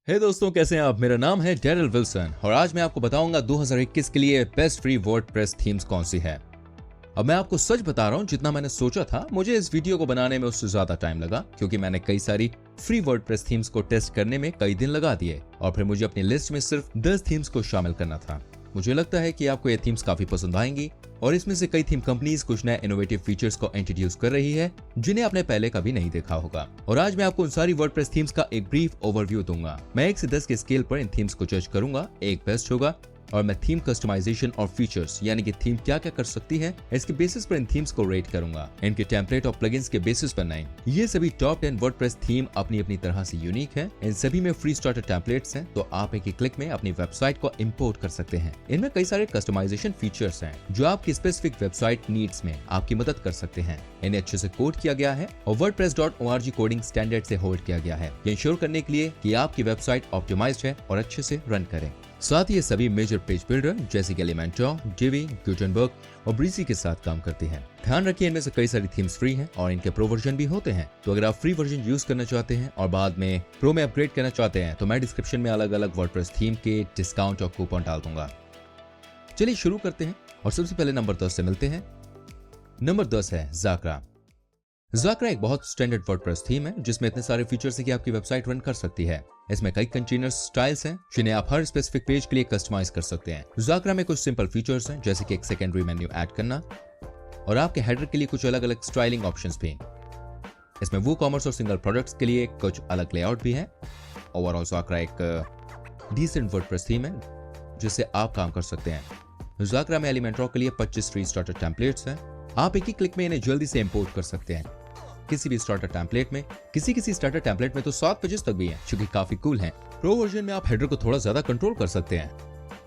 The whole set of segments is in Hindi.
हे दोस्तों, कैसे हैं आप। मेरा नाम है डेरिल विल्सन और आज मैं आपको बताऊंगा 2021 के लिए बेस्ट फ्री वर्डप्रेस थीम्स कौन सी है। अब मैं आपको सच बता रहा हूं, जितना मैंने सोचा था मुझे इस वीडियो को बनाने में उससे ज्यादा टाइम लगा, क्योंकि मैंने कई सारी फ्री वर्डप्रेस थीम्स को टेस्ट करने में कई दिन लगा दिए और फिर मुझे अपनी लिस्ट में सिर्फ 10 थीम्स को शामिल करना था। मुझे लगता है कि आपको ये थीम्स काफी पसंद आएंगी और इसमें से कई थीम कंपनीज कुछ नए इनोवेटिव फीचर्स को इंट्रोड्यूस कर रही है जिन्हें आपने पहले कभी नहीं देखा होगा। और आज मैं आपको उन सारी वर्डप्रेस थीम्स का एक ब्रीफ ओवरव्यू दूंगा। मैं 1 से 10 के स्केल पर इन थीम्स को जज करूंगा। 1 बेस्ट होगा और मैं थीम कस्टमाइजेशन और फीचर्स यानी कि थीम क्या क्या कर सकती है इसके बेसिस पर इन थीम्स को रेट करूंगा। इनके टेम्पलेट और प्लगइन्स के बेसिस पर नहीं। ये सभी टॉप 10 वर्डप्रेस थीम अपनी अपनी तरह से यूनिक है। इन सभी में फ्री स्टार्टर टेम्पलेट्स हैं, तो आप एक ही क्लिक में अपनी वेबसाइट को इंपोर्ट कर सकते हैं। इनमें कई सारे कस्टमाइजेशन फीचर्स हैं जो आपकी स्पेसिफिक वेबसाइट नीड्स में आपकी मदद कर सकते हैं। इन्हें अच्छे से कोड किया गया है और wordpress.org कोडिंग स्टैंडर्ड से होल्ड किया गया है, ये इंश्योर करने के लिए कि आपकी वेबसाइट ऑप्टिमाइज्ड है और अच्छे से रन करे। साथ ही ये सभी मेजर पेज बिल्डर जैसे कि एलिमेंटर, डिवी, गुटेनबर्ग और ब्रीजी के साथ काम करती हैं। ध्यान रखिए, इनमें से कई सारी थीम्स फ्री हैं और इनके प्रो वर्जन भी होते हैं। तो अगर आप फ्री वर्जन यूज करना चाहते हैं और बाद में प्रो में अपग्रेड करना चाहते हैं तो मैं डिस्क्रिप्शन में अलग अलग वर्डप्रेस थीम के डिस्काउंट और कूपन डाल दूंगा। चलिए शुरू करते हैं और सबसे पहले नंबर 10 से मिलते हैं। नंबर 10 है ज़ाकरा। ज़ाकरा एक बहुत स्टैंडर्ड वर्डप्रेस थीम है जिसमें इतने सारे फीचर्स हैं कि आपकी वेबसाइट रन कर सकती है। इसमें कई कंटेनर स्टाइल्स हैं जिन्हें आप हर स्पेसिफिक पेज के लिए कस्टमाइज कर सकते हैं। ज़ाकरा में कुछ सिंपल फीचर्स हैं जैसे कि एक सेकेंडरी मेन्यू ऐड करना और आपके हेडर के लिए कुछ अलग अलग स्टाइलिंग ऑप्शंस भी। इसमें वूकॉमर्स और सिंगल प्रोडक्ट्स के लिए कुछ अलग लेआउट भी है। ओवरऑल ज़ाकरा एक डिसेंट वर्डप्रेस थीम है जिससे आप काम कर सकते हैं। ज़ाकरा में एलिमेंटर के लिए 25 फ्री स्टार्टर टेम्पलेट्स हैं। आप एक ही क्लिक में इन्हें जल्दी से इंपोर्ट कर सकते हैं। किसी भी स्टार्टर टेम्पलेट में, किसी स्टार्टर टेम्पलेट में तो 7 पेजेस तक भी हैं, जो कि काफी कूल हैं। प्रो वर्जन में आप हेडर को थोड़ा ज्यादा कंट्रोल कर सकते हैं।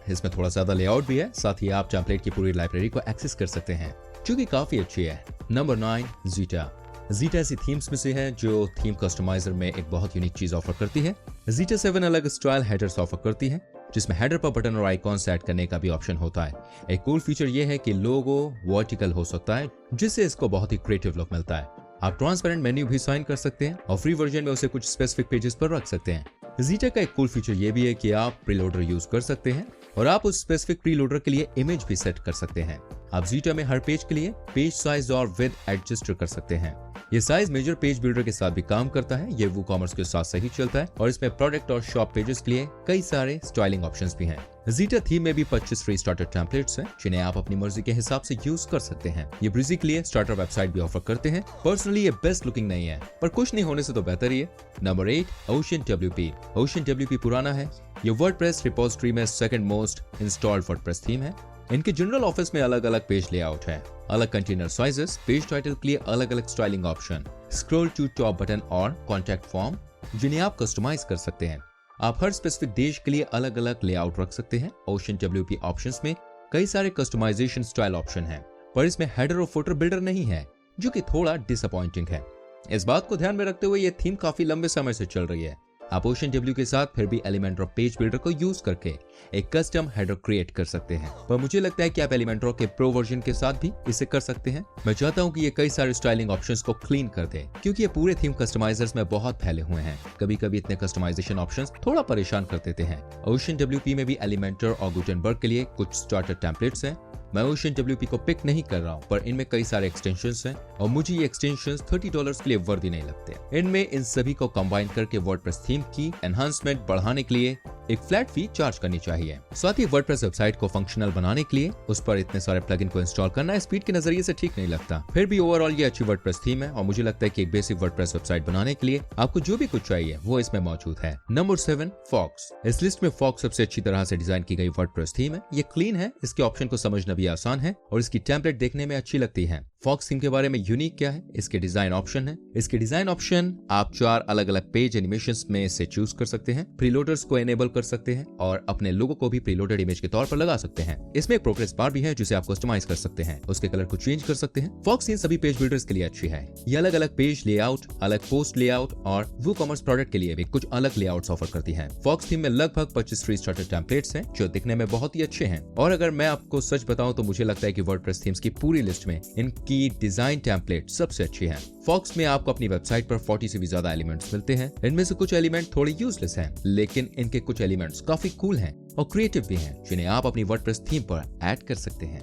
इसमें थोड़ा ज्यादा लेआउट भी है, साथ ही आप टेम्पलेट की पूरी लाइब्रेरी को एक्सेस कर सकते हैं, जो कि काफी अच्छी है। Number 9 zeta. ज़ीटा ऐसी थीम्स में से है जो थीम कस्टमाइजर में एक बहुत यूनिक चीज ऑफर करती है। ज़ीटा 7 अलग स्टाइल हेडर्स ऑफर करती है जिसमें हेडर पर बटन और आइकॉन सेट करने का भी ऑप्शन होता है। एक कूल फीचर यह है कि लोगो वर्टिकल हो सकता है जिससे इसको बहुत ही क्रिएटिव लुक मिलता है। आप ट्रांसपेरेंट मेन्यू भी साइन कर सकते हैं और फ्री वर्जन में उसे कुछ स्पेसिफिक पेजेस पर रख सकते हैं। ज़ीटा का एक कूल फीचर ये भी है कि आप प्रीलोडर यूज कर सकते हैं और आप उस स्पेसिफिक प्रीलोडर के लिए इमेज भी सेट कर सकते हैं। आप ज़ीटा में हर पेज के लिए पेज साइज और विड्थ एडजस्ट कर सकते हैं। ये साइज मेजर पेज बिल्डर के साथ भी काम करता है। ये वूकॉमर्स के साथ सही चलता है और इसमें प्रोडक्ट और शॉप पेजेस के लिए कई सारे स्टाइलिंग ऑप्शंस भी हैं। ज़ीटा थीम में भी 25 फ्री स्टार्टर टेम्पलेट्स हैं जिन्हें आप अपनी मर्जी के हिसाब से यूज कर सकते हैं। ये ब्रीजी के लिए स्टार्टर वेबसाइट भी ऑफर करते हैं। पर्सनली ये बेस्ट लुकिंग नहीं है, पर कुछ नहीं होने से तो बेहतर ही है। Number 8 ocean WP। Ocean WP पुराना है। ये वर्डप्रेस रिपोजिटरी में second most installed WordPress theme है। इनके जनरल ऑफिस में अलग अलग पेज लेआउट है, अलग कंटेनर साइजेस, पेज टाइटल के लिए अलग अलग styling option, scroll to top button और कॉन्टैक्ट फॉर्म जिन्हें आप कस्टमाइज कर सकते हैं। आप हर स्पेसिफिक देश के लिए अलग अलग लेआउट रख सकते हैं। ओशन WP ऑप्शंस में कई सारे कस्टमाइजेशन स्टाइल ऑप्शन हैं, पर इसमें हेडर और फुटर बिल्डर नहीं है, जो कि थोड़ा डिसअपॉइंटिंग है। इस बात को ध्यान में रखते हुए यह थीम काफी लंबे समय से चल रही है। आप ओशन W के साथ फिर भी एलिमेंटर पेज बिल्डर को यूज करके एक कस्टम हेडर क्रिएट कर सकते हैं, पर मुझे लगता है कि आप एलिमेंटर के प्रो वर्जन के साथ भी इसे कर सकते हैं। मैं चाहता हूं कि ये कई सारे स्टाइलिंग ऑप्शंस को क्लीन कर दे, क्योंकि ये पूरे थीम कस्टमाइजर्स में बहुत फैले हुए हैं। कभी कभी इतने कस्टमाइजेशन ऑप्शंस थोड़ा परेशान कर देते हैं। ओशन WP में भी एलिमेंटर और गुटेनबर्ग के लिए कुछ स्टार्टर टेम्पलेट्स हैं। मैं ओशन WP को पिक नहीं कर रहा हूं, पर इनमें कई सारे एक्सटेंशंस हैं और मुझे ये एक्सटेंशंस $30 के लिए वर्दी नहीं लगते। इनमें इन सभी को कंबाइन करके वर्डप्रेस थीम की एनहांसमेंट बढ़ाने के लिए एक फ्लैट फी चार्ज करनी चाहिए। साथ ही वर्डप्रेस वेबसाइट को फंक्शनल बनाने के लिए उस पर इतने सारे प्लगइन को इंस्टॉल करना स्पीड के नजरिए से ठीक नहीं लगता। फिर भी ओवरऑल ये अच्छी वर्डप्रेस थीम है और मुझे लगता है कि एक बेसिक वर्डप्रेस वेबसाइट बनाने के लिए आपको जो भी कुछ चाहिए वो इसमें मौजूद है। Number 7 Fox. इस लिस्ट में फॉक्स सबसे अच्छी तरह से डिजाइन की गई वर्डप्रेस थीम है। ये क्लीन है, इसके ऑप्शन को समझना भी आसान है और इसकी टेम्पलेट देखने में अच्छी लगती है। फॉक्स थीम के बारे में यूनिक क्या है? इसके डिजाइन ऑप्शन है। इसके डिजाइन ऑप्शन आप 4 अलग अलग पेज एनिमेशंस में से चूज कर सकते हैं। प्रीलोडर्स को एनेबल कर सकते हैं और अपने लोगो को भी प्रीलोडेड इमेज के तौर पर लगा सकते हैं। इसमें एक प्रोग्रेस बार भी है जिसे आप कस्टमाइज कर सकते हैं, उसके कलर को चेंज कर सकते हैं। फॉक्स थीम सभी पेज बिल्डर्स के लिए अच्छी है। ये अलग अलग पेज लेआउट, अलग पोस्ट लेआउट और वूकॉमर्स प्रोडक्ट के लिए भी कुछ अलग लेआउट्स ऑफर करती है। फॉक्स थीम में लगभग 25 फ्री स्टार्टर टेम्पलेट्स हैं जो दिखने में बहुत ही अच्छे हैं। और अगर मैं आपको सच बताऊं तो मुझे लगता है कि वर्डप्रेस थीम्स की पूरी लिस्ट में इनकी डिजाइन टेम्पलेट सबसे अच्छी है। फॉक्स में आपको अपनी वेबसाइट पर 40 से भी ज्यादा एलिमेंट्स मिलते हैं। इनमें से कुछ एलिमेंट थोड़े यूजलेस हैं, लेकिन इनके कुछ एलिमेंट्स काफी कूल हैं और क्रिएटिव भी हैं, जिन्हें आप अपनी वर्डप्रेस थीम पर ऐड कर सकते हैं।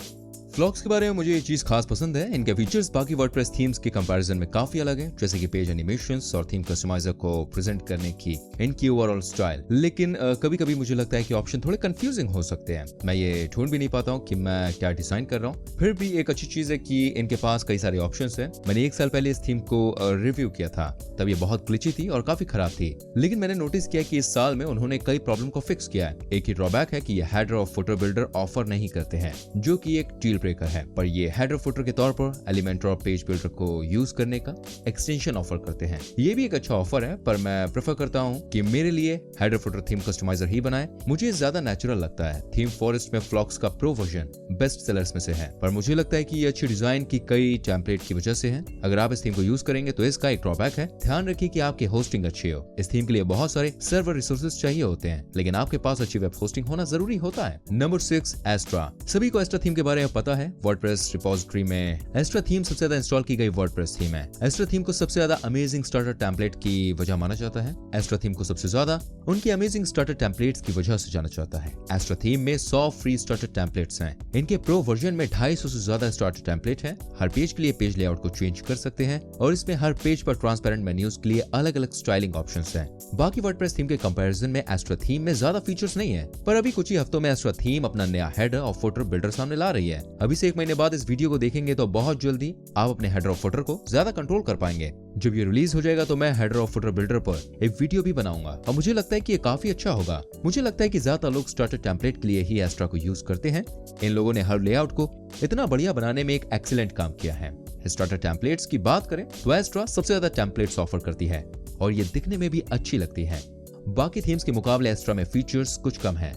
फ्लॉक्स के बारे में मुझे ये चीज खास पसंद है, इनके फीचर्स बाकी वर्डप्रेस थीम्स के कंपैरिजन में काफी अलग है, जैसे कि पेज एनिमेशंस और थीम कस्टमाइजर को प्रेजेंट करने की इनकी ओवरऑल स्टाइल। लेकिन कभी कभी मुझे लगता है कि ऑप्शन थोड़े कंफ्यूजिंग हो सकते हैं। मैं ये ढूंढ भी नहीं पाता हूँ कि मैं क्या डिजाइन कर रहा हूँ। फिर भी एक अच्छी चीज है कि इनके पास कई सारे ऑप्शंस हैं। मैंने 1 साल पहले इस थीम को रिव्यू किया था, तब ये बहुत ग्लिची थी और काफी खराब थी। लेकिन मैंने नोटिस किया कि इस साल में उन्होंने कई प्रॉब्लम को फिक्स किया है। एक ही ड्रॉबैक है कि ये हेडर और फुटर बिल्डर ऑफर नहीं करते हैं, जो कि एक डील ब्रेकर है। पर ये हेडर फुटर के तौर पर एलिमेंटर और पेज बिल्डर को यूज करने का एक्सटेंशन ऑफर करते हैं। ये भी एक अच्छा ऑफर है, पर मैं प्रेफर करता हूँ कि मेरे लिए हेडर फुटर थीम कस्टमाइजर ही बनाए। मुझे ज्यादा नेचुरल लगता है। थीम फॉरेस्ट में फ्लॉक्स का प्रो वर्जन बेस्ट सेलर्स में से है, पर मुझे लगता है कि ये अच्छी डिजाइन की कई टेम्पलेट की वजह से है। अगर आप इस थीम को यूज करेंगे तो इसका एक ड्रॉबैक है। ध्यान रखिए कि आपकी होस्टिंग अच्छी हो। इस थीम के लिए बहुत सारे सर्वर रिसोर्सेज चाहिए होते हैं, लेकिन आपके पास अच्छी वेब होस्टिंग होना जरूरी होता है। नंबर 6, एस्ट्रा। सभी को एस्ट्रा थीम के बारे में पता है। वर्डप्रेस रिपोजिटरी में एस्ट्रा थीम सबसे ज्यादा इंस्टॉल की गई वर्डप्रेस थीम है। एस्ट्रा थीम को सबसे ज्यादा अमेजिंग स्टार्टर टेम्पलेट की वजह माना जाता है। एस्ट्रा थीम को सबसे ज्यादा उनकी अमेजिंग स्टार्टर टेम्पलेट्स की वजह से जाना जाता है। एस्ट्रा थीम में 100 फ्री स्टार्टर टेम्पलेट्स हैं। इनके प्रो वर्जन में 250 से ज्यादा स्टार्टर टेम्पलेट हैं। हर पेज के लिए पेज लेआउट को चेंज कर सकते हैं और इसमें हर पेज पर ट्रांसपेरेंट मेन्यूज के लिए अलग अलग स्टाइलिंग ऑप्शंस हैं। बाकी वर्डप्रेस थीम के कंपैरिजन में एस्ट्रा थीम में ज्यादा फीचर्स नहीं है, पर अभी कुछ ही हफ्तों में एस्ट्रा थीम अपना नया हेडर और फुटर बिल्डर सामने ला रही है। अभी से 1 महीने बाद इस वीडियो को देखेंगे तो बहुत जल्दी आप अपने हेडर और फुटर को ज्यादा कंट्रोल कर पाएंगे। जब ये रिलीज हो जाएगा तो मैं हेडर और फुटर बिल्डर पर एक वीडियो भी बनाऊंगा और मुझे लगता है कि ये काफी अच्छा होगा। मुझे लगता है कि ज्यादा लोग स्टार्टर टेम्पलेट के लिए ही एस्ट्रा को यूज करते हैं। इन लोगों ने हर लेआउट को इतना बढ़िया बनाने में एक एक्सीलेंट काम किया है। स्टार्टर टेम्पलेट्स की बात करें तो एस्ट्रा सबसे ज्यादा टेम्पलेट्स ऑफर करती है और ये दिखने में भी अच्छी लगती है। बाकी थीम्स के मुकाबले एस्ट्रा में फीचर्स कुछ कम है,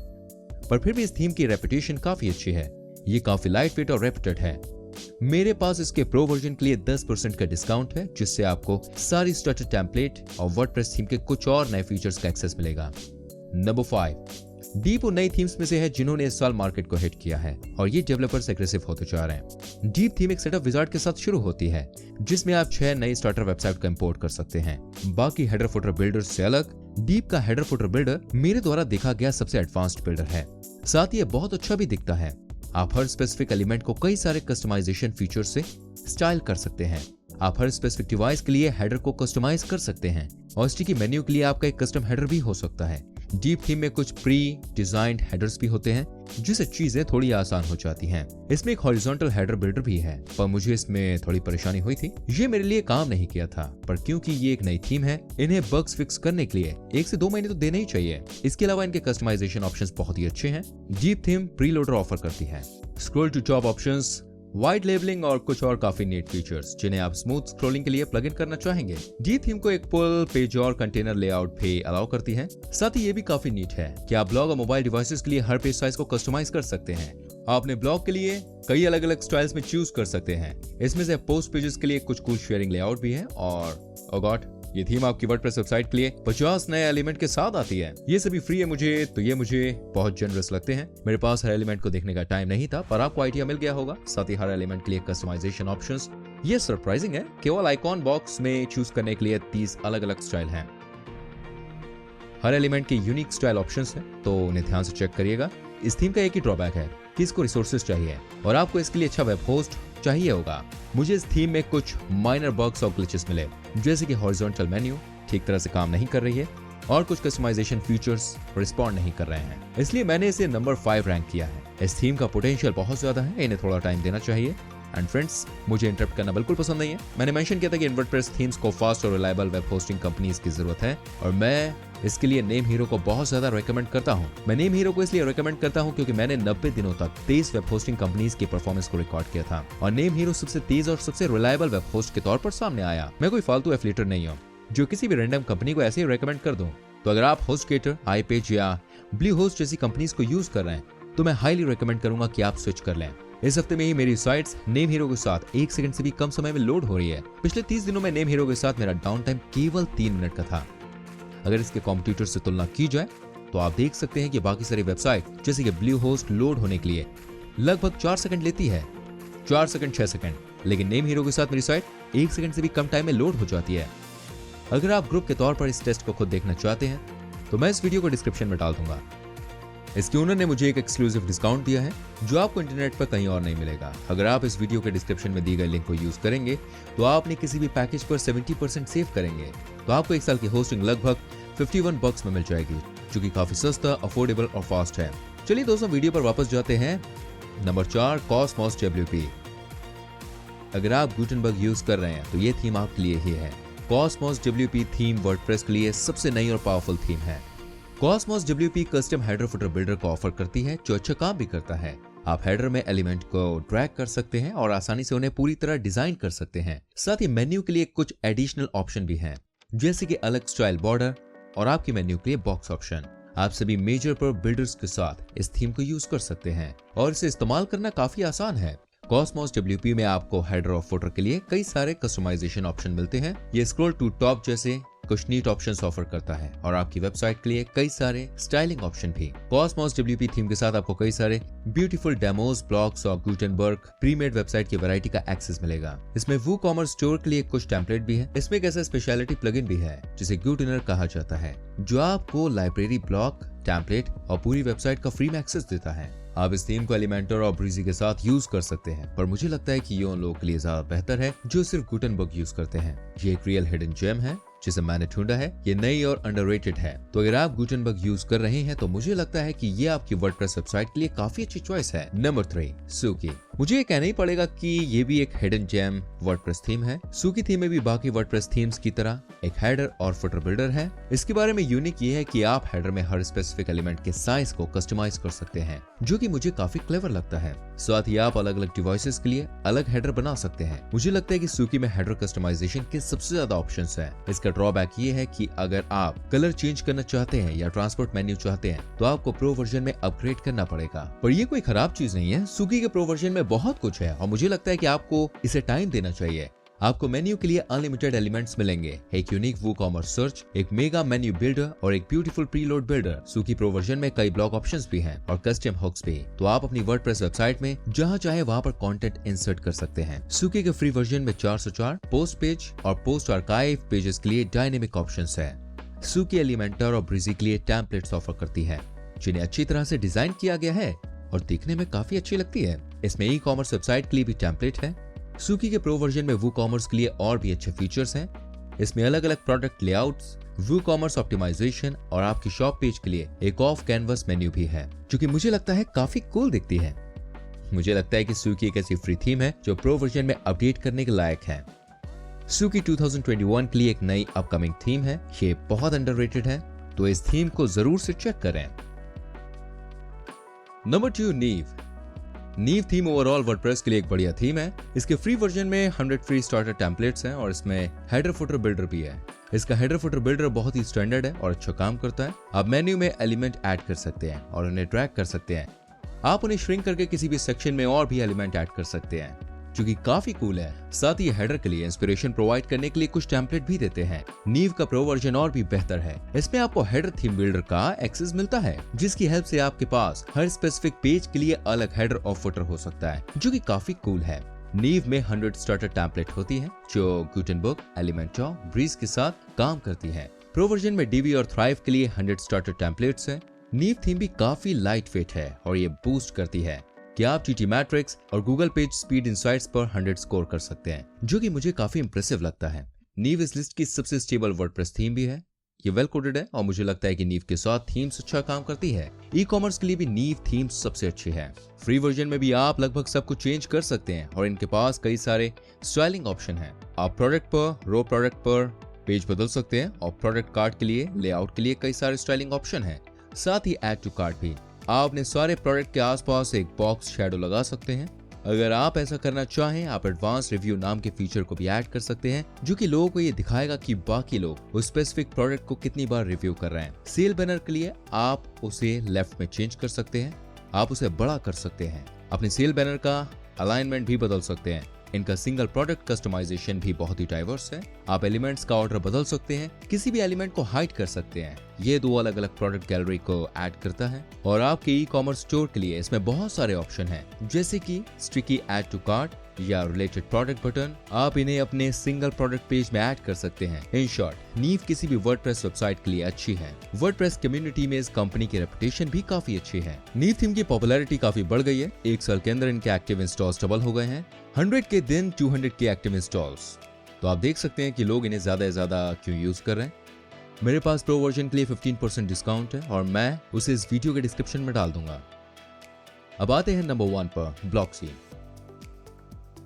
पर फिर भी इस थीम की रेपुटेशन काफी अच्छी है। ये काफी लाइट वेट और रेप्यूटेड है। मेरे पास इसके प्रो वर्जन के लिए 10% का डिस्काउंट है, जिससे आपको सारी स्टार्टर टेम्पलेट और वर्डप्रेस थीम के कुछ और नए फीचर्स का एक्सेस मिलेगा। नंबर 5, डीप उन नई थीम्स में से है जिन्होंने इस साल मार्केट को हिट किया है और ये डेवलपर्स एग्रेसिव होते जा रहे हैं। डीप थीम एक सेटअप विजार्ड के साथ शुरू होती है, जिसमें आप 6 नई स्टार्टर वेबसाइट को इंपोर्ट कर सकते हैं। बाकी हेडर फुटर बिल्डर से अलग डीप का हेडर फुटर बिल्डर मेरे द्वारा देखा गया सबसे एडवांस्ड बिल्डर है। साथ ही ये बहुत अच्छा भी दिखता है। आप हर स्पेसिफिक एलिमेंट को कई सारे कस्टमाइजेशन फीचर से स्टाइल कर सकते हैं। आप हर स्पेसिफिक डिवाइस के लिए हेडर को कस्टमाइज कर सकते हैं और स्टिकी मेन्यू के लिए आपका एक कस्टम हेडर भी हो सकता है। डीप थीम में कुछ प्री डिजाइंड हेडर्स भी होते हैं, जिससे चीजें थोड़ी आसान हो जाती हैं। इसमें एक हॉरिजॉन्टल हेडर बिल्डर भी है, पर मुझे इसमें थोड़ी परेशानी हुई थी। ये मेरे लिए काम नहीं किया था, पर क्योंकि ये एक नई थीम है, इन्हें बग्स फिक्स करने के लिए 1 से 2 महीने तो देने ही चाहिए। इसके अलावा इनके कस्टमाइजेशन ऑप्शंस बहुत ही अच्छे हैं। डीप थीम प्रीलोडर ऑफर करती है, scroll to top options, wide labelling और कुछ और काफी नीट फीचर्स जिन्हें आप स्मूथ स्क्रॉलिंग के लिए प्लग इन करना चाहेंगे। डीप थीम को एक पुल, पेज और कंटेनर लेआउट भी अलाउ करती है। साथ ही ये भी काफी नीट है कि आप ब्लॉग और मोबाइल डिवाइसेस के लिए हर पेज साइज को कस्टमाइज कर सकते हैं। आप अपने ब्लॉग के लिए कई अलग अलग स्टाइल्स में चूज कर सकते हैं। इसमें से पोस्ट पेजेस के लिए कुछ कूल शेयरिंग लेआउट भी है और ओ गॉड, ये थीम आपकी वर्डप्रेस वेबसाइट के लिए 50 नए एलिमेंट के साथ आती है। ये सभी फ्री है मुझे बहुत जनरस लगते हैं। मेरे पास हर एलिमेंट को देखने का टाइम नहीं था, पर आपको आइडिया मिल गया होगा। साथ ही हर एलिमेंट के लिए कस्टमाइजेशन ऑप्शंस। ये सरप्राइजिंग है, केवल आइकॉन बॉक्स में चूज करने के लिए 30 अलग अलग स्टाइल हैं। हर एलिमेंट के यूनिक स्टाइल ऑप्शंस हैं, तो उन्हें ध्यान से चेक करिएगा। इस थीम का एक ही ड्रॉबैक है कि इसको रिसोर्सेज चाहिए और आपको इसके लिए अच्छा वेब होस्ट चाहिए होगा। मुझे इस थीम में कुछ माइनर बग्स और ग्लिचेस मिले, जैसे कि हॉरिजॉन्टल मेन्यू ठीक तरह से काम नहीं कर रही है और कुछ कस्टमाइजेशन फीचर्स रिस्पॉन्ड नहीं कर रहे हैं। इसलिए मैंने इसे नंबर 5 रैंक किया है। इस थीम का पोटेंशियल बहुत ज्यादा है, इन्हें थोड़ा टाइम देना चाहिए। एंड फ्रेंड्स, मुझे इंटरप्ट करना बिल्कुल पसंद नहीं है। मैंने मेंशन किया था कि वर्डप्रेस थीम्स को फास्ट और रिलायबल वेब होस्टिंग कंपनीज की जरूरत है और मैं इसके लिए नेम हीरो को बहुत ज्यादा रेकमेंड करता हूं। मैं नेम हीरो को इसलिए रेकमेंड करता हूं क्योंकि मैंने 90 दिनों तक 23 वेब होस्टिंग कंपनीज की परफॉर्मेंस को रिकॉर्ड किया था और नेम हीरो सबसे तेज और सबसे रिलायबल वेब होस्ट के तौर पर सामने आया। मैं कोई फालतू एफिलिएटर नहीं हूं जो किसी भी रैंडम कंपनी को ऐसे ही रेकमेंड कर दूं। तो अगर आप होस्टगेटर, iPage या ब्लू होस्ट जैसी कंपनीज को यूज कर रहे हैं तो मैं हाईली रिकमेंड करूंगा कि आप स्विच कर लें। इस हफ्ते में ही मेरी साइट्स नेम हीरो के साथ 1 सेकंड से भी कम समय में लोड हो रही है। पिछले 30 दिनों में नेम हीरो के साथ मेरा डाउन टाइम केवल 3 मिनट का था। अगर इसके कॉम्पिटिटर से तुलना की जाए तो आप देख सकते हैं कि बाकी सारी वेबसाइट जैसे कि ब्लू होस्ट लोड होने के लिए लगभग 4 सेकंड लेती है, 4 सेकंड 6 सेकंड, लेकिन नेम हीरो के साथ मेरी साइट 1 सेकंड से भी कम टाइम में लोड हो जाती है। अगर आप ग्रुप के तौर पर इस टेस्ट को खुद देखना चाहते हैं तो मैं इस वीडियो को डिस्क्रिप्शन में डाल दूंगा। इसके ओनर ने मुझे एक एक्सक्लूसिव डिस्काउंट दिया है जो आपको इंटरनेट पर कहीं और नहीं मिलेगा। अगर आप इस वीडियो के डिस्क्रिप्शन में दी गई लिंक को यूज करेंगे तो आप अपने किसी भी पैकेज पर 70% सेव करेंगे तो आपको 1 साल की होस्टिंग लगभग $51 में मिल जाएगी, जो कि काफी सस्ता, अफोर्डेबल और फास्ट है। चलिए दोस्तों वीडियो पर वापस जाते हैं। Number 4, Cosmos WP। अगर आप गुटेनबर्ग यूज कर रहे हैं तो ये थीम आपके लिए ही है। कॉस्मोस WP थीम वर्डप्रेस के लिए सबसे नई और पावरफुल थीम है। Cosmos WP custom header footer builder को ऑफर करती है जो अच्छा काम भी करता है। आप हेडर में एलिमेंट को ड्रैग कर सकते हैं और आसानी से उन्हें पूरी तरह डिजाइन कर सकते हैं। साथ ही मेन्यू के लिए कुछ एडिशनल ऑप्शन भी हैं, जैसे कि अलग स्टाइल बॉर्डर और आपके मेन्यू के लिए बॉक्स ऑप्शन। आप सभी मेजर पर बिल्डर्स के साथ इस थीम को यूज कर सकते हैं और इसे इस्तेमाल करना काफी आसान है। कॉस्मोस WP में आपको हेडर और फुटर के लिए कई सारे कस्टमाइजेशन ऑप्शन मिलते हैं। ये स्क्रॉल टू टॉप जैसे कुछ नीट ऑप्शंस ऑफर करता है और आपकी वेबसाइट के लिए कई सारे स्टाइलिंग ऑप्शन भी। कॉस्मोस WP थीम के साथ आपको कई सारे ब्यूटीफुल डेमोस, ब्लॉग्स और गुटेनबर्ग प्रीमेड वेबसाइट की वैरायटी का एक्सेस मिलेगा। इसमें वूकॉमर्स स्टोर के लिए कुछ टेम्पलेट भी है। इसमें एक ऐसा स्पेशलिटी प्लगइन भी है जिसे गुटेनर कहा जाता है, जो आपको लाइब्रेरी, ब्लॉक, टेम्पलेट और पूरी वेबसाइट का फ्री में एक्सेस देता है। आप इस थीम को एलिमेंटर और ब्रीजी के साथ यूज कर सकते हैं, पर मुझे लगता है कि ये उन लोगों के लिए ज्यादा बेहतर है जो सिर्फ गुटेनबर्ग यूज करते हैं। ये एक रियल हिडन जेम है जिसे मैंने ढूंढा है। ये नई और अंडररेटेड है, तो अगर आप गुटेनबर्ग यूज कर रहे हैं तो मुझे लगता है कि ये आपकी वर्डप्रेस वेबसाइट के लिए काफी अच्छी चॉइस है। नंबर 3, सूकी। मुझे ये कहना ही पड़ेगा कि ये भी एक हिडन जेम वर्डप्रेस थीम है। सूकी थीम में भी बाकी वर्डप्रेस थीम्स की तरह एक हेडर और फुटर बिल्डर है। इसके बारे में यूनिक ये है कि आप हेडर में हर स्पेसिफिक एलिमेंट के साइज को कस्टमाइज कर सकते हैं, जो कि मुझे काफी क्लेवर लगता है। साथ ही आप अलग अलग डिवाइसेस के लिए अलग हेडर बना सकते हैं। मुझे लगता है कि सूकी में हेडर कस्टमाइजेशन के सबसे ज्यादा ऑप्शंस हैं। इसका ड्रॉबैक ये है कि अगर आप कलर चेंज करना चाहते हैं या ट्रांसपोर्ट मेन्यू चाहते हैं तो आपको प्रो वर्जन में अपग्रेड करना पड़ेगा। पर ये कोई खराब चीज नहीं है। सूकी के प्रो वर्जन में बहुत कुछ है और मुझे लगता है कि आपको इसे टाइम देना चाहिए। आपको मेन्यू के लिए अनलिमिटेड एलिमेंट्स मिलेंगे, एक यूनिक वूकॉमर्स सर्च, एक मेगा मेन्यू बिल्डर और एक ब्यूटीफुल प्रीलोड बिल्डर। सूकी प्रो वर्जन में कई ब्लॉक ऑप्शंस भी हैं और कस्टम हुक्स भी, तो आप अपनी वर्डप्रेस वेबसाइट में जहां चाहे वहां पर कंटेंट इंसर्ट कर सकते हैं। सूकी के फ्री वर्जन में 404 पोस्ट पेज और पोस्ट आर्काइव पेजेस के लिए डायनेमिक ऑप्शंस है। सूकी एलिमेंटर और ब्रीजी के लिए टेम्पलेट्स ऑफर करती है, जिन्हें अच्छी तरह से डिजाइन किया गया है और दिखने में काफी अच्छी लगती है। इसमें ई कॉमर्स वेबसाइट के लिए भी टेम्पलेट है। सूकी के प्रो वर्जन में वूकॉमर्स के लिए और भी अच्छे फीचर्स हैं। इसमें अलग अलग प्रोडक्ट लेआउट्स, वूकॉमर्स ऑप्टिमाइजेशन और आपकी शॉप पेज के लिए एक ऑफ कैनवस मेन्यू भी है, जो कि मुझे लगता है काफी कूल दिखती है। मुझे लगता है कि सूकी एक ऐसी फ्री थीम है जो प्रो वर्जन में अपडेट करने के लायक है। सूकी 2021 के लिए एक नई अपकमिंग थीम है। ये बहुत अंडररेटेड है, तो इस थीम को जरूर से चेक करें। नंबर 2, नीव। नीव थीम ओवरऑल वर्डप्रेस के लिए एक बढ़िया थीम है। इसके फ्री वर्जन में 100 फ्री स्टार्टर टेम्पलेट्स हैं और इसमें हेडर फुटर बिल्डर भी है। इसका हेडर फुटर बिल्डर बहुत ही स्टैंडर्ड है और अच्छा काम करता है। आप मेन्यू में एलिमेंट ऐड कर सकते हैं और उन्हें ट्रैक कर सकते हैं। आप उन्हें श्रिंक करके किसी भी सेक्शन में और भी एलिमेंट ऐड कर सकते हैं, जो कि काफी कूल है। साथ ही हेडर के लिए इंस्पिरेशन प्रोवाइड करने के लिए कुछ टेम्पलेट भी देते हैं। नीव का प्रो वर्जन और भी बेहतर है। इसमें आपको हेडर थीम बिल्डर का एक्सेस मिलता है, जिसकी हेल्प से आपके पास हर स्पेसिफिक पेज के लिए अलग हेडर और फुटर हो सकता है, जो कि काफी कूल है। नीव में 100 स्टार्टर टेम्पलेट होती है जो गुटेनबर्ग, एलिमेंटर, ब्रीज के साथ काम करती है। प्रो वर्जन में डीवी और थ्राइव के लिए 100 स्टार्टर टेम्पलेट्स हैं। नीव थीम भी काफी लाइट वेट है और ये बूस्ट करती है कि आप GT मैट्रिक्स और गूगल पेज स्पीड इनसाइट्स पर 100 स्कोर कर सकते हैं, जो कि मुझे काफी इंप्रेसिव लगता है। नीव इस लिस्ट की सबसे स्टेबल वर्डप्रेस थीम भी है। ये वेल कोडेड है और मुझे लगता है कि नीव के साथ थीम्स अच्छा काम करती है। ई कॉमर्स के लिए भी नीव थीम सबसे अच्छी है। फ्री वर्जन में भी आप लगभग सब कुछ चेंज कर सकते हैं और इनके पास कई सारे स्टाइलिंग ऑप्शन हैं। आप प्रोडक्ट पर, रो प्रोडक्ट पर पेज बदल सकते हैं और प्रोडक्ट कार्ड के लिए, लेआउट के लिए कई सारे स्टाइलिंग ऑप्शन हैं। साथ ही ऐड टू कार्ट भी। आप अपने सारे प्रोडक्ट के आसपास एक बॉक्स शैडो लगा सकते हैं अगर आप ऐसा करना चाहें, आप एडवांस रिव्यू नाम के फीचर को भी ऐड कर सकते हैं, जो कि लोगों को ये दिखाएगा कि बाकी लोग उस स्पेसिफिक प्रोडक्ट को कितनी बार रिव्यू कर रहे हैं। सेल बैनर के लिए आप उसे लेफ्ट में चेंज कर सकते हैं, आप उसे बड़ा कर सकते हैं, अपने सेल बैनर का अलाइनमेंट भी बदल सकते हैं। इनका सिंगल प्रोडक्ट कस्टमाइजेशन भी बहुत ही डाइवर्स है। आप एलिमेंट्स का ऑर्डर बदल सकते हैं, किसी भी एलिमेंट को हाइड कर सकते हैं। ये 2 अलग अलग प्रोडक्ट गैलरी को ऐड करता है और आपके ई कॉमर्स स्टोर के लिए इसमें बहुत सारे ऑप्शन हैं, जैसे कि स्टिकी ऐड टू कार्ट या रिलेटेड प्रोडक्ट बटन। आप इन्हें अपने सिंगल प्रोडक्ट पेज में ऐड कर सकते हैं। इन शॉर्ट, नीव किसी भी वर्डप्रेस वेबसाइट के लिए अच्छी है। वर्डप्रेस कम्युनिटी में इस कंपनी की रेपुटेशन भी काफी अच्छी है। नीव थीम की पॉपुलैरिटी काफी बढ़ गई है। 1 साल के अंदर इनके एक्टिव इंस्टॉल्स डबल हो गए हैं। 100 के दिन 200 के एक्टिव इंस्टॉल्स। तो आप देख सकते हैं कि लोग इन्हें ज्यादा से ज्यादा क्यों यूज कर रहे हैं। मेरे पास प्रो वर्जन के लिए 15% डिस्काउंट है और मैं उसे इस वीडियो के डिस्क्रिप्शन में डाल दूंगा। अब आते हैं नंबर 1 पर, ब्लॉक्सी।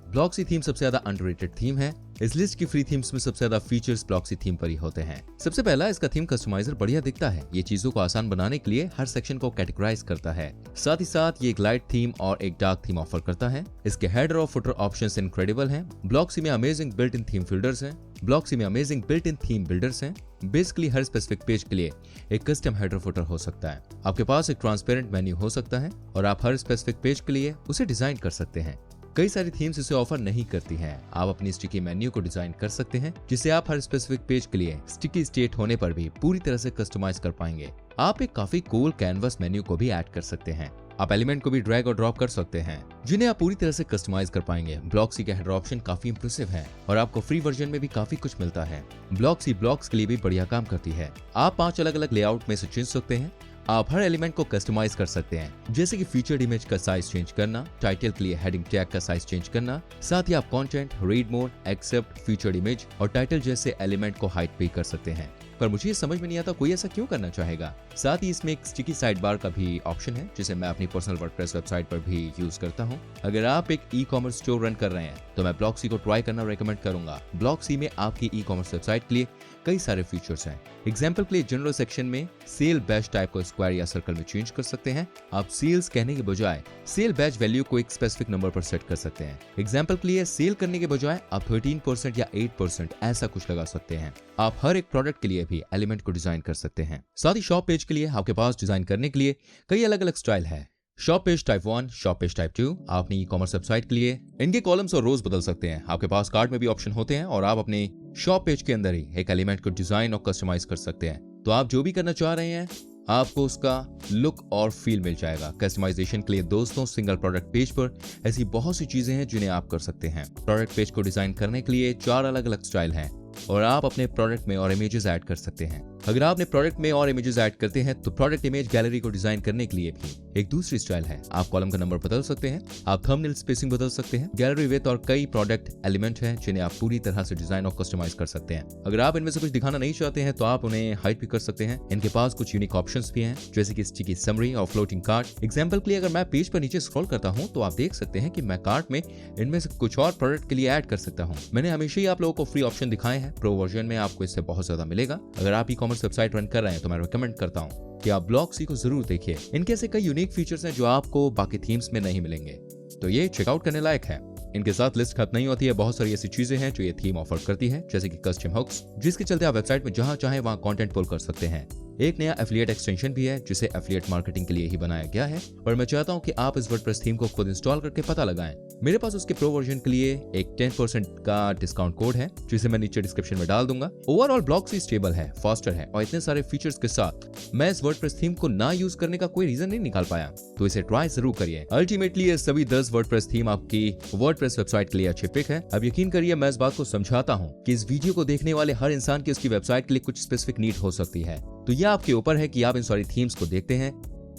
ब्लॉक्सी थीम सबसे ज्यादा अंडररेटेड थीम है। इस लिस्ट की फ्री थीम्स में सबसे ज्यादा फीचर्स ब्लॉक्सी थीम पर ही होते हैं। सबसे पहला, इसका थीम कस्टमाइजर बढ़िया दिखता है। ये चीजों को आसान बनाने के लिए हर सेक्शन को कैटेगराइज करता है। साथ ही साथ ये एक लाइट थीम और एक डार्क थीम ऑफर करता है। इसके हेडर और फुटर ऑप्शंस इनक्रेडिबल हैं। ब्लॉक्सी में amazing built in theme filters हैं। ब्लॉक्सी में amazing built in theme builders हैं। बेसिकली हर स्पेसिफिक पेज के लिए एक कस्टम हेडर फुटर हो सकता है। आपके पास एक ट्रांसपेरेंट मेन्यू हो सकता है और आप हर स्पेसिफिक पेज के लिए उसे डिजाइन कर सकते हैं। कई सारी थीम्स इसे ऑफर नहीं करती हैं। आप अपनी स्टिकी मेन्यू को डिजाइन कर सकते हैं, जिसे आप हर स्पेसिफिक पेज के लिए स्टिकी स्टेट होने पर भी पूरी तरह से कस्टमाइज कर पाएंगे। आप एक काफी कूल कैनवस मेन्यू को भी ऐड कर सकते हैं। आप एलिमेंट को भी ड्रैग और ड्रॉप कर सकते हैं, जिन्हें आप पूरी तरह से कस्टमाइज कर पाएंगे। ब्लॉक्सी के हेडर ऑप्शन काफी इंप्रेसिव है और आपको फ्री वर्जन में भी काफी कुछ मिलता है। ब्लॉक्सी ब्लॉक्स के लिए भी बढ़िया काम करती है। आप 5 अलग अलग लेआउट में से चुन सकते हैं। आप हर एलिमेंट को कस्टमाइज कर सकते हैं, जैसे कि फीचर्ड इमेज का साइज चेंज करना, टाइटल के लिए हेडिंग टैग का साइज चेंज करना। साथ ही आप content, read mode, except, featured image और टाइटल जैसे एलिमेंट को हाइड भी कर सकते हैं। पर मुझे ये समझ में नहीं आता कोई ऐसा क्यों करना चाहेगा। साथ ही इसमें एक स्टिकी साइड बार का भी ऑप्शन है, जिसे मैं अपनी पर्सनल वर्डप्रेस वेबसाइट पर भी यूज करता हूँ। अगर आप एक ई कॉमर्स स्टोर रन कर रहे हैं तो मैं ब्लॉक्सी को ट्राई करना रेकमेंड करूंगा। ब्लॉक्सी में आपकी ई कॉमर्स वेबसाइट के लिए कई सारे फीचर्स हैं। एग्जाम्पल के लिए जनरल सेक्शन में सेल बैच टाइप को स्क्वायर या सर्कल में चेंज कर सकते हैं। आप सेल्स कहने के बजाय सेल बैच वैल्यू को एक स्पेसिफिक नंबर पर सेट कर सकते हैं। एग्जाम्पल के लिए सेल करने के बजाय आप 13% या 8% ऐसा कुछ लगा सकते हैं। आप हर एक प्रोडक्ट के लिए भी एलिमेंट को डिजाइन कर सकते हैं। साथ ही शॉप पेज के लिए आपके पास डिजाइन करने के लिए कई अलग अलग स्टाइल है। Shop page type 1, shop page type 2। आप अपनी ई कॉमर्स वेबसाइट के लिए इनके कॉलम्स और रोज बदल सकते हैं। आपके पास कार्ड में भी ऑप्शन होते हैं और आप अपने शॉप पेज के अंदर ही एक एलिमेंट को डिजाइन और कस्टमाइज कर सकते हैं। तो आप जो भी करना चाह रहे हैं, आपको उसका लुक और फील मिल जाएगा। कस्टमाइजेशन के लिए दोस्तों, सिंगल प्रोडक्ट पेज पर ऐसी बहुत सी चीजें हैं जिन्हें आप कर सकते हैं। प्रोडक्ट पेज को डिजाइन करने के लिए 4 अलग अलग स्टाइल हैं और आप अपने प्रोडक्ट में और इमेजेस ऐड कर सकते हैं। अगर आप अपने प्रोडक्ट में और इमेजेस ऐड करते हैं तो प्रोडक्ट इमेज गैलरी को डिजाइन करने के लिए भी एक दूसरी स्टाइल है। आप कॉलम का नंबर बदल सकते हैं, आप थंबनेल स्पेसिंग बदल सकते हैं, गैलरी विड्थ और कई प्रोडक्ट एलिमेंट हैं जिन्हें आप पूरी तरह से डिजाइन और कस्टमाइज कर सकते हैं। अगर आप इनमें से कुछ दिखाना नहीं चाहते हैं तो आप उन्हें हाइड भी कर सकते हैं। इनके पास कुछ यूनिक ऑप्शंस भी हैं, जैसे कि स्टिकी समरी और फ्लोटिंग कार्ट। एग्जाम्पल के लिए अगर मैं पेज पर नीचे स्क्रॉल करता हूं तो आप देख सकते हैं कि मैं कार्ट में इनमें से कुछ और प्रोडक्ट के लिए ऐड कर सकता हूं। मैंने हमेशा ही आप लोगों को फ्री ऑप्शन दिखाए हैं। प्रो वर्जन में आपको इससे बहुत ज्यादा मिलेगा। अगर आप ई कॉमर्स वेबसाइट रन कर रहे हैं तो मैं रिकमेंड करता हूं कि आप ब्लॉक्सी को जरूर देखिए। इनके ऐसे कई यूनिक फीचर्स हैं जो आपको बाकी थीम्स में नहीं मिलेंगे, तो ये चेकआउट करने लायक है। इनके साथ लिस्ट खत्म नहीं होती है। बहुत सारी ऐसी चीजें हैं जो ये थीम ऑफर करती है, जैसे कि कस्टम हुक्स, जिसके चलते आप वेबसाइट में जहां चाहे वहां कंटेंट पुल कर सकते हैं। एक नया एफिलिएट एक्सटेंशन भी है, जिसे एफिलिएट मार्केटिंग के लिए ही बनाया गया है, और मैं चाहता हूं कि आप इस वर्डप्रेस थीम को खुद इंस्टॉल करके पता लगाएं। मेरे पास उसके प्रो वर्जन के लिए एक 10% का डिस्काउंट कोड है, जिसे मैं नीचे डिस्क्रिप्शन में डाल दूंगा। ओवरऑल ब्लॉक्सी स्टेबल है, फास्टर है और इतने सारे फीचर्स के साथ मैं इस वर्डप्रेस थीम को ना यूज करने का कोई रीजन नहीं निकाल पाया, तो इसे ट्राई जरूर करिए। अल्टीमेटली ये सभी 10 वर्डप्रेस थीम आपकी वर्डप्रेस वेबसाइट के लिए अच्छे पिक है। अब यकीन करिए, मैं इस बात को समझाता हूँ कि इस वीडियो को देखने वाले हर इंसान की उसकी वेबसाइट के लिए कुछ स्पेसिफिक नीड हो सकती है, तो यह आपके ऊपर है कि आप इन सारी थीम्स को देखते हैं।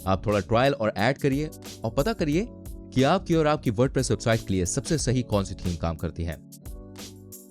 आप थोड़ा ट्रायल और ऐड करिए और पता करिए कि आपकी और आपकी वर्डप्रेस वेबसाइट के लिए सबसे सही कौन सी थीम काम करती है।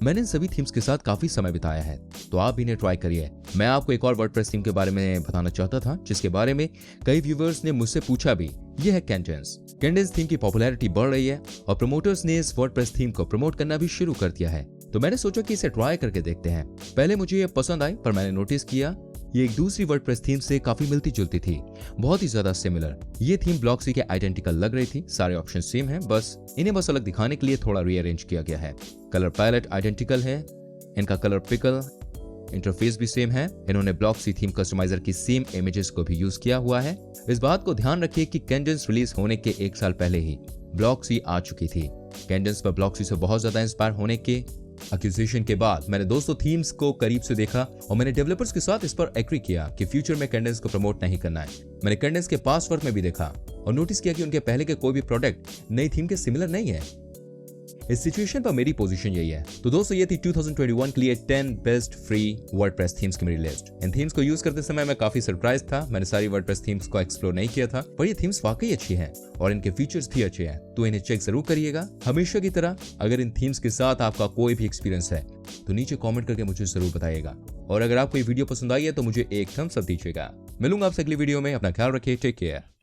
मैंने इन सभी थीम्स के साथ काफी समय बिताया है, तो आप भी इन्हें ट्राई करिए। मैं आपको एक और वर्डप्रेस थीम के बारे में बताना चाहता था, जिसके बारे में कई व्यूअर्स ने मुझसे पूछा भी। यह है कैडेंस। कैडेंस थीम की पॉपुलैरिटी बढ़ रही है और प्रमोटर्स ने इस वर्डप्रेस थीम को प्रमोट करना भी शुरू कर दिया है, तो मैंने सोचा कि इसे ट्राई करके देखते हैं। पहले मुझे ये पसंद आई, पर मैंने नोटिस किया ये एक दूसरी वर्डप्रेस थीम से काफी मिलती जुलती थी, बहुत ही ज्यादा सिमिलर। ये थीम ब्लॉक सी के आइडेंटिकल लग रही थी, सारे ऑप्शन सेम हैं, बस इन्हें बस अलग दिखाने के लिए थोड़ा रीअरेंज किया गया है। कलर पैलेट आइडेंटिकल है, इनका कलर पिकल, इंटरफेस भी सेम है। इन्होंने ब्लॉक सी थीम कस्टमाइजर की सेम इमेजेस को भी यूज किया हुआ है। इस बात को ध्यान रखिए कि कैंडेंस रिलीज होने के 1 साल पहले ही ब्लॉक सी आ चुकी थी। कैंडेंस पर ब्लॉक सी से बहुत ज्यादा इंस्पायर होने के एक्यूजेशन के बाद मैंने दोस्तों थीम्स को करीब से देखा और मैंने डेवलपर्स के साथ इस पर एग्री किया कि फ्यूचर में कैंडेंस को प्रमोट नहीं करना है। मैंने कैंडेंस के पास्ट वर्क में भी देखा और नोटिस किया कि उनके पहले के कोई भी प्रोडक्ट नई थीम के सिमिलर नहीं है। इस सिचुएशन पर मेरी पोजीशन यही है। तो दोस्तों ये थी 2021 के लिए 10 बेस्ट फ्री वर्डप्रेस थीम्स की मेरी लिस्ट। इन थीम्स को यूज करते समय मैं काफी सरप्राइज था। मैंने सारी वर्डप्रेस थीम्स को एक्सप्लोर नहीं किया था, पर ये थीम्स वाकई अच्छी हैं और इनके फीचर्स भी अच्छे हैं, तो इन्हें चेक जरूर करिएगा। हमेशा की तरह अगर इन थीम्स के साथ आपका कोई भी एक्सपीरियंस है तो नीचे कॉमेंट करके मुझे जरूर बताइएगा। और अगर आपको ये वीडियो पसंद आई है तो मुझे एक थम्स अप दीजिएगा। मिलूंगा आपसे अगली वीडियो में। अपना ख्याल रखिए। Take care.